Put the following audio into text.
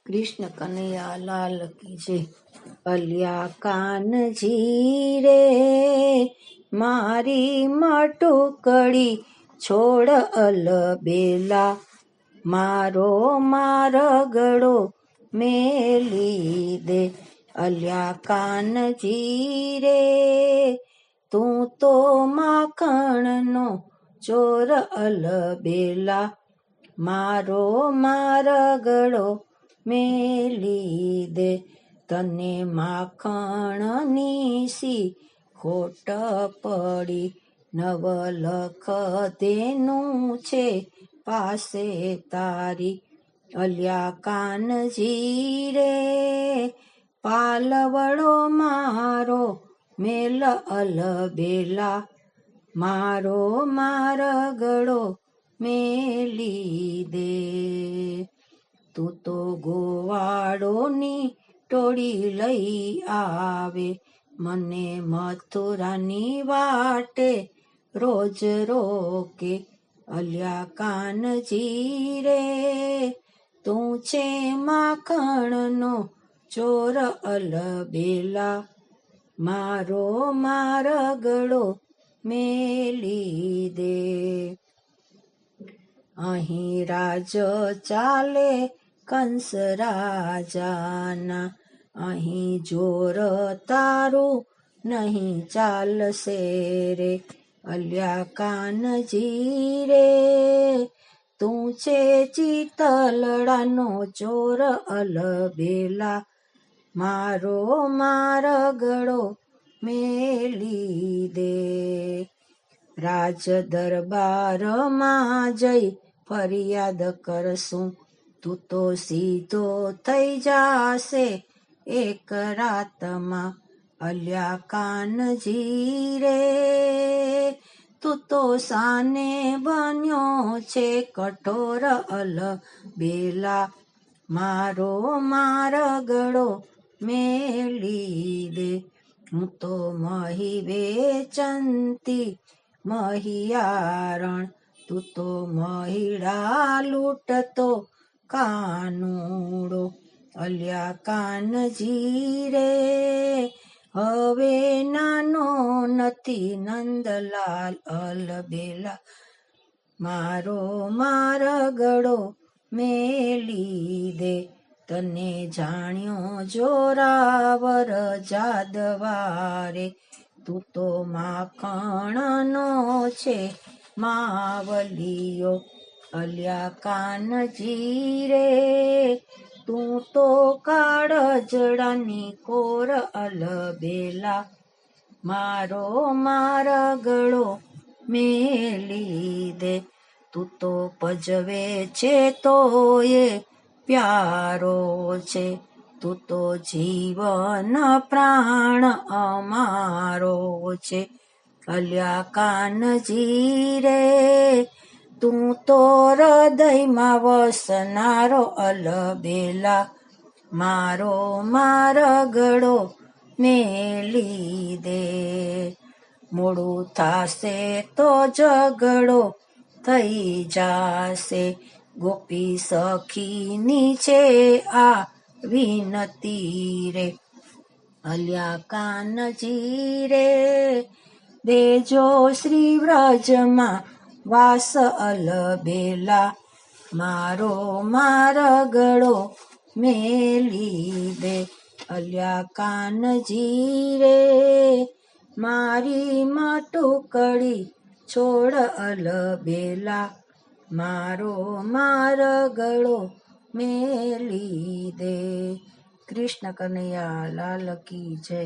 કૃષ્ણ કનૈયા લાલ કી જય. અલ્યા કાનજી રે મારી માટુકડી છોડ અલબેલા, મારો મારગડો મેલી દે. અલ્યા કાનજી રે તું તો માખણનો ચોર અલબેલા, મારો મારગડો મેલી દે. તને માખણની સી ખોટ પડી, નવલખ તેનું છે પાસે તારી. અલ્યા કાનજી રે પાલવડો મારો મેલ અલબેલા, મારો મારગડો મેલી દે. તું તો ગોવાળોની ટોળી લઈ આવે, મને મથુરાની વાટે રોજ રોકે. અલ્યા કાનજી રે તું છે માખણનો ચોર અલબેલા, મારો મારગડો મેલી દે. અહીં રાજ ચાલે કંસ રાજાના, અહીં જોર તારું નહીં ચાલશે રે. અલ્યા કાનજી રે તું છે ચિતલડાનો ચોર અલબેલા, મારો મારગડો મેલી દે. રાજ દરબારમાં જઈ ફરિયાદ કરશું, તું તો સીધો થઈ જાશે એક રાતમાં. અલ્યા કાનજી રે તું તો સાને બન્યો છે કઠોર અલબેલા, મારો મારગડો મેલી દે. હું તો મહી વેચંતી મહિયારણ, તું તો મહિડા લૂંટતો કાનુડો. અલ્યા કાનજી રે હવે નાનો નથી નંદલાલ અલબેલા, મારો મારગડો મેલી દે. તને જાણ્યો જોરાવર જાદવારે, તું તો માખણનો છે માવલિયો. અલ્યા કાનજી રે તું તો કાળજડાની કોર અલબેલા, મારો મારગડો મેલી દે. તું તો પજવે છે તો એ પ્યારો છે, તું તો જીવન પ્રાણ અમારો છે. અલ્યા કાનજી રે તું તો હૃદયમાં વસનારો અલબેલા, મારો મારગડો મેલી દે. મોડું થાશે તો ઝઘડો થઈ જાશે, ગોપી સખીની છે આ વિનતી રે. અલ્યા કાનજી રે દેજો શ્રી વ્રજમાં વાસ અલબેલા, મારો મારગડો મેલી દે. અલ્યા કાનજી રે મારી માટુકડી છોડ અલબેલા, મારો મારગડો મેલી દે. કૃષ્ણ કનૈયા લાલ કી જય.